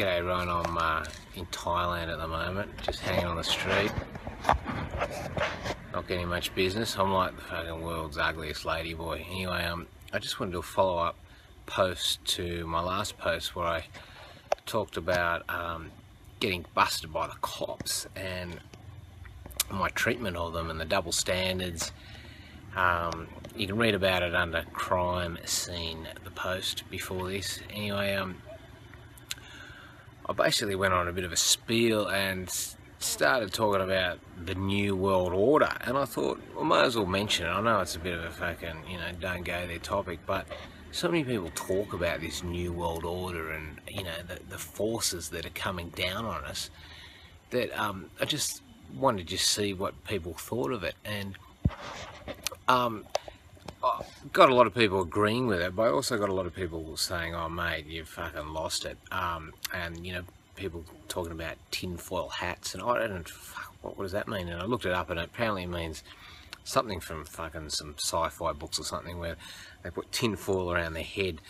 G'day everyone, I'm in Thailand at the moment, just hanging on the street, not getting much business. I'm like the fucking world's ugliest ladyboy. Anyway, I just wanted to do a follow-up post to my last post where I talked about getting busted by the cops and my treatment of them and the double standards. You can read about it under crime scene, the post before this. Anyway, I basically went on a bit of a spiel and started talking about the New World Order, and I thought, well, I might as well mention it. I know it's a bit of a fucking, don't go there topic, but so many people talk about this New World Order and, the forces that are coming down on us, that I just wanted to see what people thought of it. And I got a lot of people agreeing with it, but I also got a lot of people saying, oh mate, you've fucking lost it. And people talking about tinfoil hats, and I don't know, what does that mean? And I looked it up, and apparently it means something from fucking some sci-fi books or something, where they put tinfoil around their head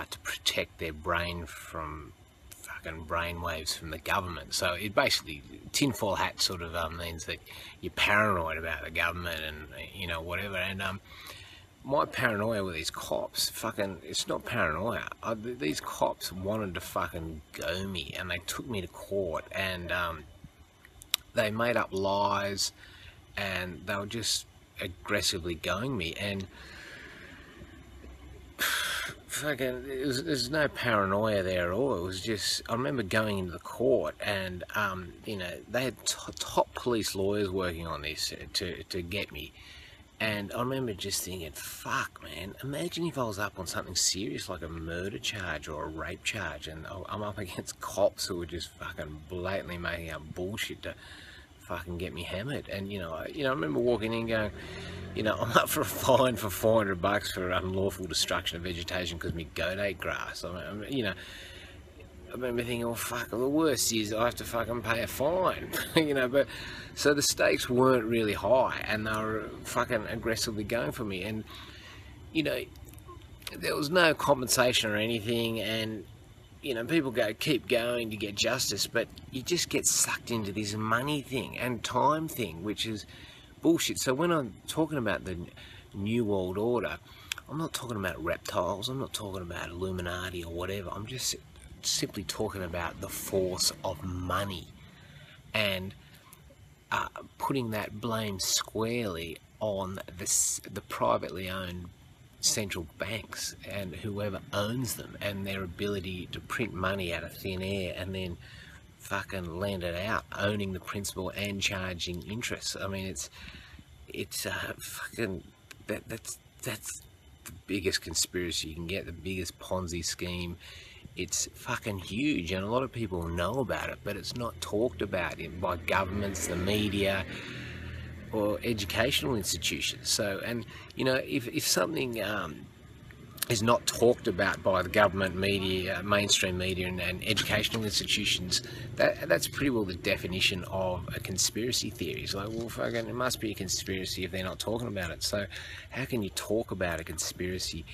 to protect their brain from fucking brain waves from the government. So it basically, tinfoil hat sort of means that you're paranoid about the government and whatever. And my paranoia with these cops, fucking, it's not paranoia. These cops wanted to fucking go me, and they took me to court, and they made up lies, and they were just aggressively going me. And fucking, there's no paranoia there at all. It was just, I remember going into the court, and they had top police lawyers working on this to get me. And I remember just thinking, fuck man, imagine if I was up on something serious like a murder charge or a rape charge, and I'm up against cops who were just fucking blatantly making up bullshit to fucking get me hammered. And I remember walking in going, I'm up for a fine for $400 for unlawful destruction of vegetation because my goat ate grass. I remember thinking, oh fuck, the worst is I have to fucking pay a fine, but so the stakes weren't really high, and they were fucking aggressively going for me, and there was no compensation or anything, and people keep going to get justice, but you just get sucked into this money thing and time thing, which is bullshit. So when I'm talking about the New World Order, I'm not talking about reptiles, I'm not talking about Illuminati or whatever, I'm just simply talking about the force of money, and putting that blame squarely on the privately owned central banks and whoever owns them, and their ability to print money out of thin air and then fucking lend it out, owning the principal and charging interest. I mean, it's fucking, that's the biggest conspiracy you can get, the biggest Ponzi scheme. It's fucking huge, and a lot of people know about it, but it's not talked about by governments, the media, or educational institutions. So, and if something is not talked about by the government, media, mainstream media, and educational institutions, that's pretty well the definition of a conspiracy theory. It's like, well, fucking, it must be a conspiracy if they're not talking about it. So how can you talk about a conspiracy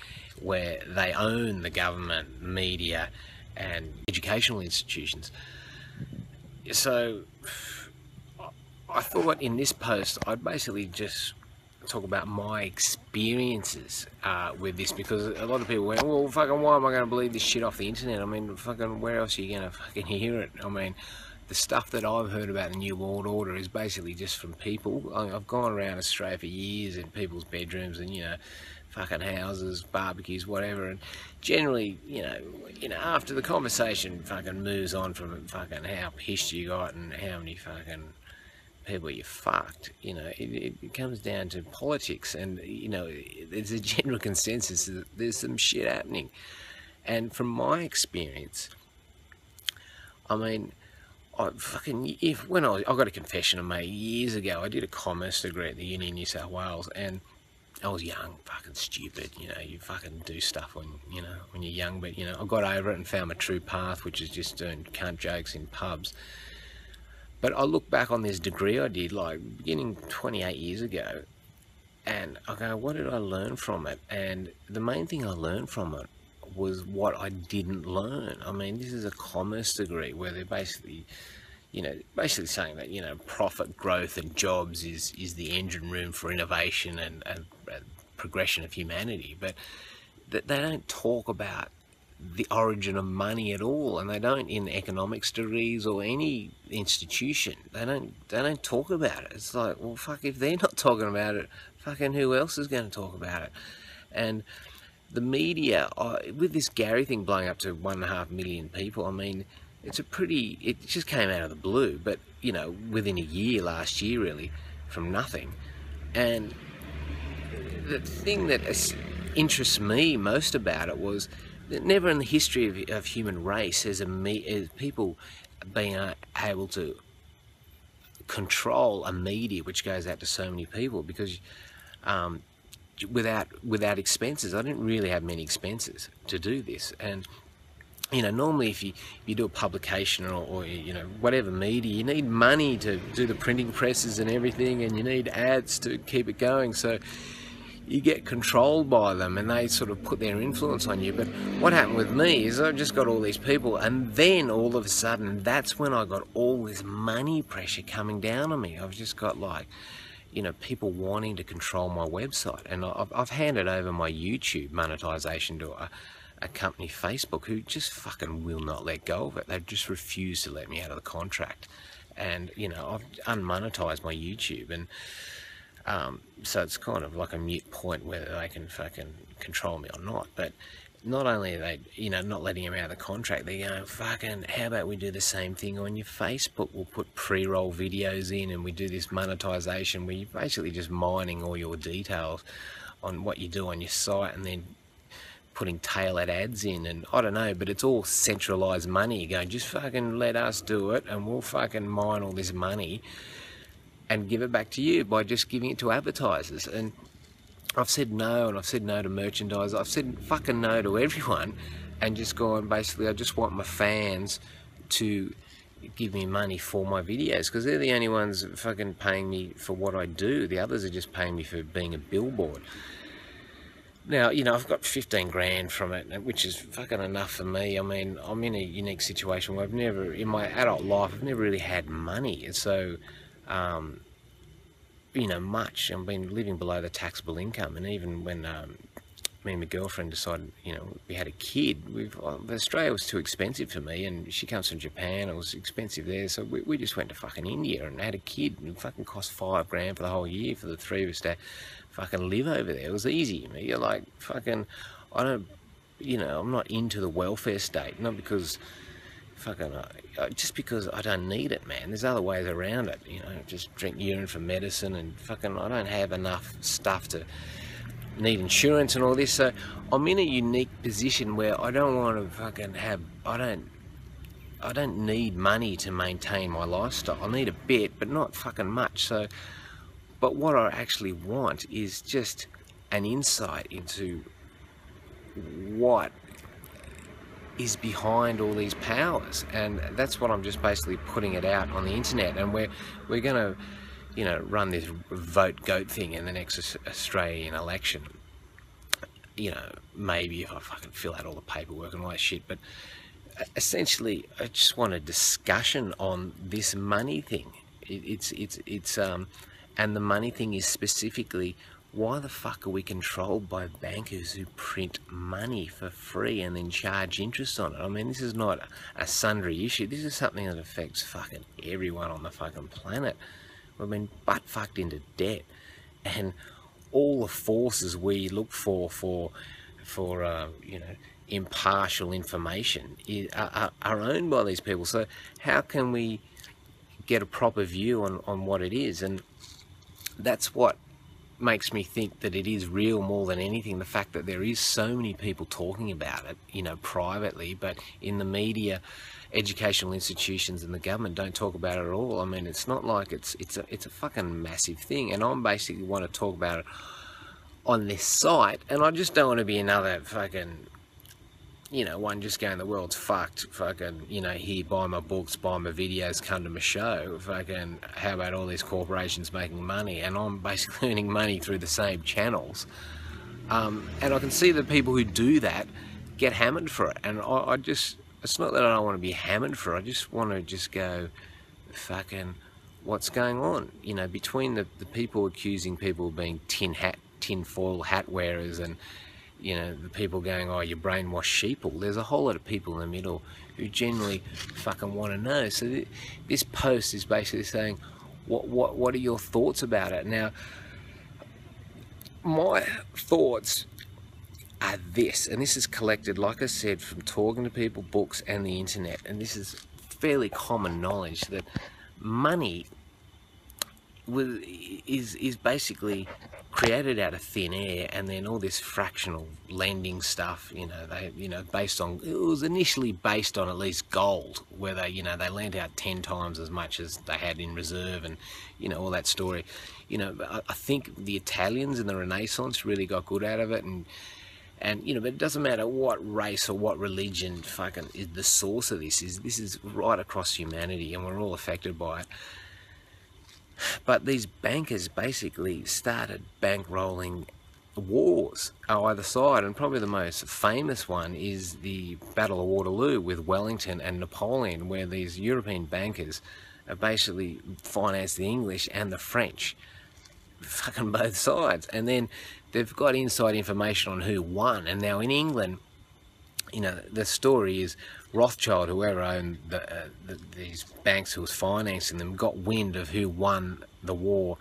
where they own the government, media, and educational institutions? So I thought in this post I'd basically just talk about my experiences with this, because a lot of people went, well, fucking, why am I going to believe this shit off the internet? I mean, fucking, where else are you going to fucking hear it? I mean, the stuff that I've heard about the New World Order is basically just from people. I've gone around Australia for years in people's bedrooms and, fucking houses, barbecues, whatever, and generally, after the conversation fucking moves on from fucking how pissed you got and how many fucking people you fucked, it comes down to politics, and there's a general consensus that there's some shit happening. And from my experience, I mean, I got a confession of me years ago. I did a commerce degree at the Uni in New South Wales, and I was young, fucking stupid, you fucking do stuff when you're young, but I got over it and found my true path, which is just doing cunt jokes in pubs. But I look back on this degree I did, like, beginning 28 years ago, and I go, what did I learn from it? And the main thing I learned from it was what I didn't learn. I mean, this is a commerce degree where they're basically, basically saying that, profit, growth and jobs is the engine room for innovation and progression of humanity. But that they don't talk about the origin of money at all, and they don't in economics degrees or any institution. They don't talk about it. It's like, well, fuck, if they're not talking about it, fucking who else is going to talk about it? And the media, with this Gary thing blowing up to 1.5 million people, I mean, it just came out of the blue, but within a year, last year really, from nothing. And the thing that interests me most about it was that never in the history of human race has people been able to control a media which goes out to so many people, because without expenses. I didn't really have many expenses to do this. And normally if you do a publication or whatever media, you need money to do the printing presses and everything, and you need ads to keep it going. So you get controlled by them and they sort of put their influence on you. But what happened with me is I just got all these people, and then all of a sudden that's when I got all this money pressure coming down on me. I've just got like, people wanting to control my website, and I've handed over my YouTube monetization to a company, Facebook, who just fucking will not let go of it. They've just refused to let me out of the contract. And I've unmonetized my YouTube, and so it's kind of like a moot point whether they can fucking control me or not. But not only are they, not letting him out of the contract, they're going, fucking, how about we do the same thing on your Facebook? We'll put pre-roll videos in, and we do this monetization where you're basically just mining all your details on what you do on your site, and then putting tailored ads in, and I don't know, but it's all centralized money. You're going, just fucking let us do it, and we'll fucking mine all this money and give it back to you by just giving it to advertisers. And I've said no, and I've said no to merchandise. I've said fucking no to everyone, and just gone, basically, I just want my fans to give me money for my videos, because they're the only ones fucking paying me for what I do. The others are just paying me for being a billboard. Now, I've got 15 grand from it, which is fucking enough for me. I mean, I'm in a unique situation where I've never, in my adult life, I've never really had money. And so, much. I've been living below the taxable income. And even when me and my girlfriend decided, we had a kid, Australia was too expensive for me, and she comes from Japan, it was expensive there, so we just went to fucking India and had a kid, and it fucking cost 5 grand for the whole year for the three of us to fucking live over there. It was easy. You're like, fucking, I don't, I'm not into the welfare state, not because fucking, just because I don't need it, man. There's other ways around it, just drink urine for medicine, and fucking, I don't have enough stuff to need insurance and all this. So I'm in a unique position where I don't want to fucking have, I don't need money to maintain my lifestyle. I need a bit, but not fucking much. So, but what I actually want is just an insight into what is behind all these powers, and that's what I'm just basically putting it out on the internet. And we're gonna, run this vote goat thing in the next Australian election. Maybe if I fucking fill out all the paperwork and all that shit. But essentially, I just want a discussion on this money thing. And the money thing is specifically, why the fuck are we controlled by bankers who print money for free and then charge interest on it? I mean, this is not a sundry issue. This is something that affects fucking everyone on the fucking planet. We've been butt-fucked into debt. And all the forces we look for impartial information are owned by these people. So how can we get a proper view on what it is? And that's what makes me think that it is real more than anything, the fact that there is so many people talking about it, privately, but in the media, educational institutions and the government don't talk about it at all. I mean, it's not like it's a fucking massive thing, and I basically want to talk about it on this site, and I just don't want to be another fucking, one just going, the world's fucked, fucking, here, buy my books, buy my videos, come to my show, fucking, how about all these corporations making money, and I'm basically earning money through the same channels. And I can see the people who do that, get hammered for it. And I just, it's not that I don't want to be hammered for it, I just want to just go, fucking, what's going on? You know, between the people accusing people of being tinfoil hat wearers, and, you know, the people going, oh, you brainwashed sheeple, there's a whole lot of people in the middle who genuinely fucking want to know. So this post is basically saying, what are your thoughts about it? Now, my thoughts are this, and this is collected, like I said, from talking to people, books, and the internet, and this is fairly common knowledge, that money is basically created out of thin air, and then all this fractional lending stuff, based on, it was initially based on at least gold, where they lent out 10 times as much as they had in reserve, and all that story. I think the Italians in the Renaissance really got good out of it, and but it doesn't matter what race or what religion fucking is the source of this. This is right across humanity, and we're all affected by it. But these bankers basically started bankrolling wars on either side, and probably the most famous one is the Battle of Waterloo with Wellington and Napoleon, where these European bankers basically financed the English and the French, fucking both sides. And then they've got inside information on who won. And now in England, the story is Rothschild, whoever owned these banks who was financing them, got wind of who won the war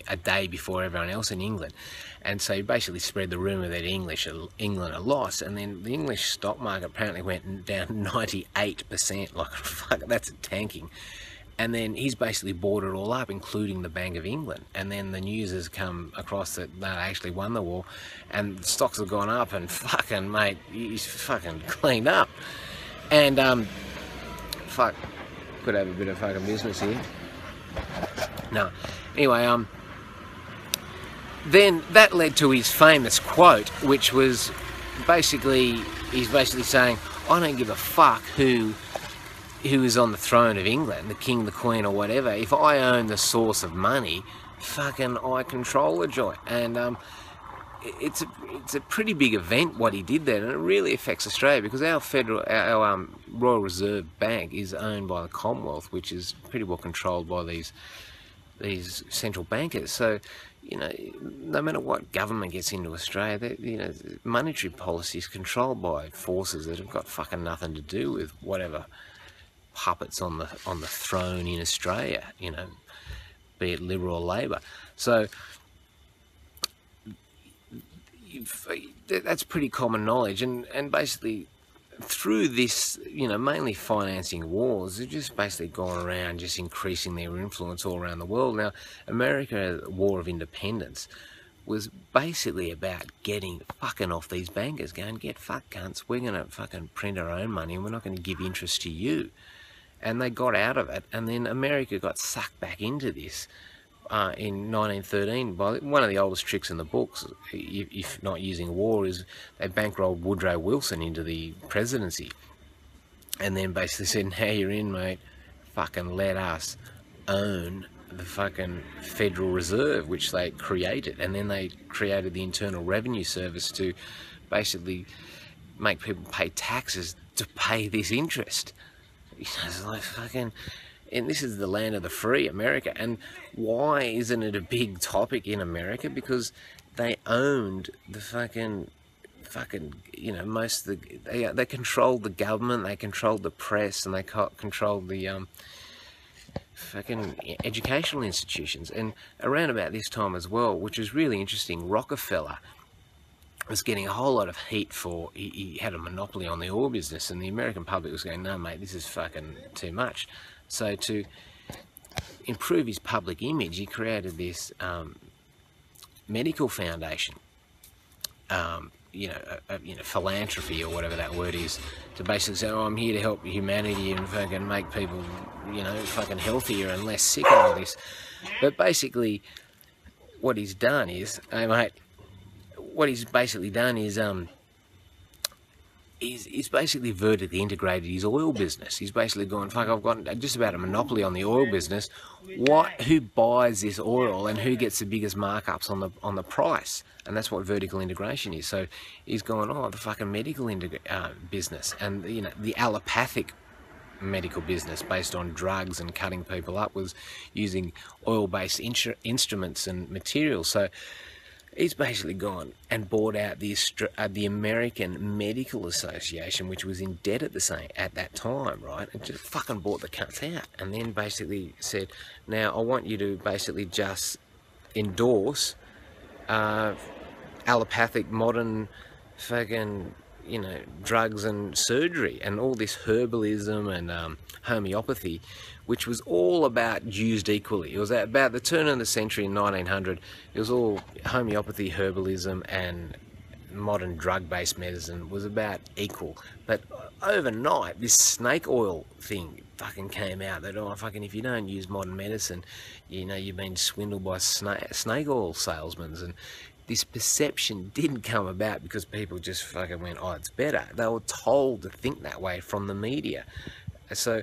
a day before everyone else in England. And so he basically spread the rumour that England had lost. And then the English stock market apparently went down 98%. Like, fuck, that's tanking. And then he's basically bought it all up, including the Bank of England. And then the news has come across that they actually won the war, and the stocks have gone up, and fucking, mate, he's fucking cleaned up. And, fuck, could have a bit of fucking business here. No. Anyway, then that led to his famous quote, which was basically, he's basically saying, I don't give a fuck who is on the throne of England, the king, the queen, or whatever. If I own the source of money, fucking I control the joint. And it's a pretty big event what he did there, and it really affects Australia, because our Royal Reserve Bank is owned by the Commonwealth, which is pretty well controlled by these central bankers. So, no matter what government gets into Australia, monetary policy is controlled by forces that have got fucking nothing to do with whatever puppets on the throne in Australia, be it Liberal or Labor. So that's pretty common knowledge, and basically through this, mainly financing wars, they've just basically gone around just increasing their influence all around the world. Now, America, War of Independence, was basically about getting fucking off these bankers, going, get fucked, cunts, we're going to fucking print our own money, and we're not going to give interest to you. And they got out of it, and then America got sucked back into this in 1913 by one of the oldest tricks in the books, if not using war, is they bankrolled Woodrow Wilson into the presidency, and then basically said, now you're in, mate, fucking let us own the fucking Federal Reserve, which they created. And then they created the Internal Revenue Service to basically make people pay taxes to pay this interest. It's like fucking, and this is the land of the free, America. And why isn't it a big topic in America? Because they owned the fucking, most of the, they controlled the government, they controlled the press, and they controlled the fucking educational institutions. And around about this time as well, which is really interesting, Rockefeller was getting a whole lot of heat for, he had a monopoly on the oil business, and the American public was going, no mate, this is fucking too much. So to improve his public image, he created this medical foundation, philanthropy or whatever that word is, to basically say, oh, I'm here to help humanity and fucking make people, fucking healthier and less sick and all this. But basically, what he's done is, hey mate, what he's basically done is he's basically vertically integrated his oil business. He's basically gone, fuck, I've got just about a monopoly on the oil business. Who buys this oil and who gets the biggest markups on the price? And that's what vertical integration is. So he's gone, oh, the fucking medical business, and you know, the allopathic medical business based on drugs and cutting people up was using oil-based instruments and materials. So he's basically gone and bought out the American Medical Association, which was in debt at that time, right? And just fucking bought the cunts out, and then basically said, now I want you to basically just endorse allopathic modern fucking, you know, drugs and surgery and all this herbalism and homeopathy, which was all about used equally. It was about the turn of the century in 1900. It was all homeopathy, herbalism, and modern drug-based medicine was about equal. But overnight, this snake oil thing fucking came out that, oh, fucking, if you don't use modern medicine, you know, you've been swindled by snake oil salesmen. And this perception didn't come about because people just fucking went, oh, it's better. They were told to think that way from the media. So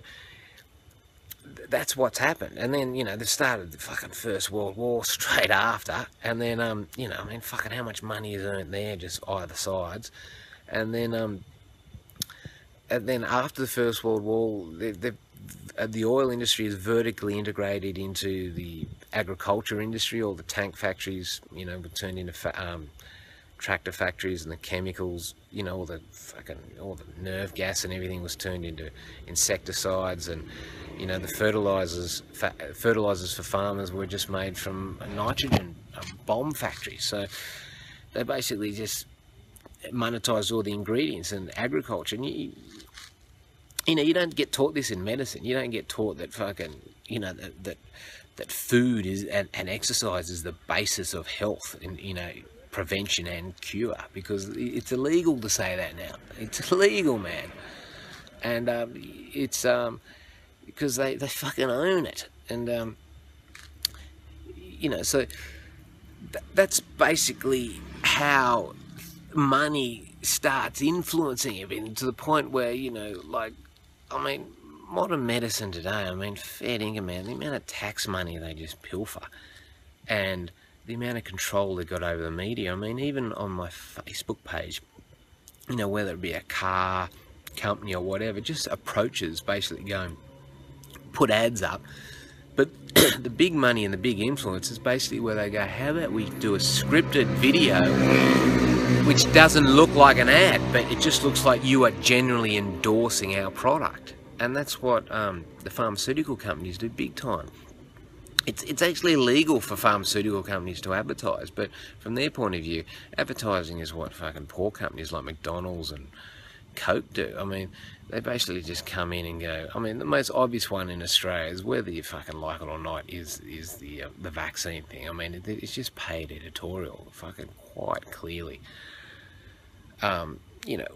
that's what's happened. And then, you know, they started the fucking First World War straight after. And then, you know, I mean, fucking how much money is earned there, just either sides. And then after the First World War, the oil industry is vertically integrated into the agriculture industry. All the tank factories, you know, were turned into tractor factories, and the chemicals, you know, all the nerve gas and everything was turned into insecticides, and you know, the fertilizers for farmers were just made from a nitrogen bomb factory. So they basically just monetized all the ingredients in agriculture. And you know, you don't get taught this in medicine. You don't get taught that fucking, you know, that food is and exercise is the basis of health and, you know, prevention and cure, because it's illegal to say that now. It's illegal, man. And it's because they fucking own it. And you know, so that's basically how money starts influencing everything, to the point where, you know, like, I mean, modern medicine today, I mean, fair dinkum, man, the amount of tax money they just pilfer, and the amount of control they got over the media. I mean, even on my Facebook page, you know, whether it be a car company or whatever, just approaches basically going, put ads up. But the big money and the big influence is basically where they go, how about we do a scripted video which doesn't look like an ad, but it just looks like you are generally endorsing our product. And that's what the pharmaceutical companies do big time. It's actually illegal for pharmaceutical companies to advertise, but from their point of view, advertising is what fucking poor companies like McDonald's and Coke do. I mean, they basically just come in and go. I mean, the most obvious one in Australia is, whether you fucking like it or not, is the vaccine thing. I mean, it's just paid editorial, fucking quite clearly. You know,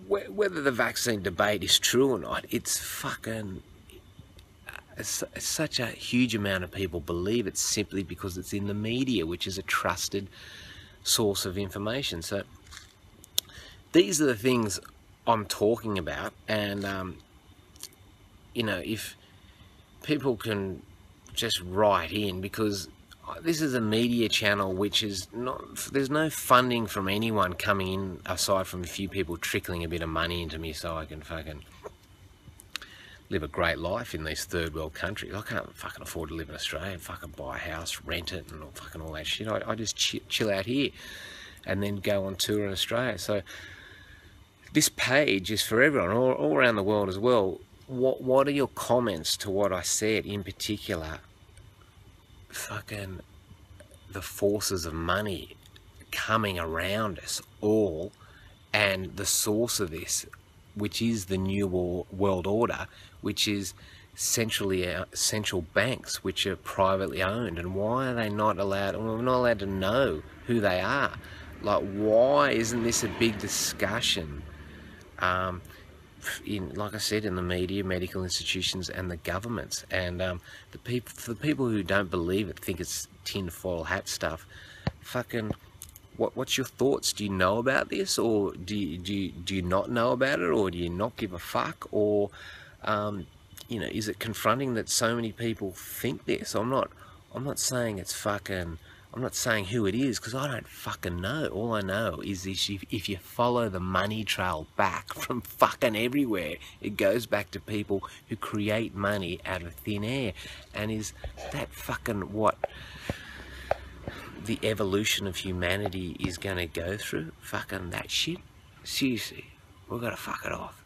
whether the vaccine debate is true or not, it's fucking. Such a huge amount of people believe it simply because it's in the media, which is a trusted source of information. So these are the things I'm talking about. And you know, if people can just write in, because this is a media channel which is not, there's no funding from anyone coming in aside from a few people trickling a bit of money into me so I can fucking live a great life in these third world countries. I can't fucking afford to live in Australia and fucking buy a house, rent it, and fucking all that shit. I just chill out here and then go on tour in Australia. So this page is for everyone, all around the world as well. What are your comments to what I said, in particular, fucking the forces of money coming around us all, and the source of this, which is the New World Order, which is central banks, which are privately owned. And why are they not allowed? Well, we're not allowed to know who they are. Like, why isn't this a big discussion? Like I said, in the media, medical institutions, and the governments. And for the people who don't believe it, think it's tinfoil hat stuff, fucking what's your thoughts? Do you know about this, or do you not know about it, or do you not give a fuck, or you know, is it confronting that so many people think this? I'm not saying it's fucking. I'm not saying who it is, because I don't fucking know. All I know is this: if you follow the money trail back from fucking everywhere, it goes back to people who create money out of thin air. And is that fucking what the evolution of humanity is going to go through? Fucking that shit? Seriously, we've got to fuck it off.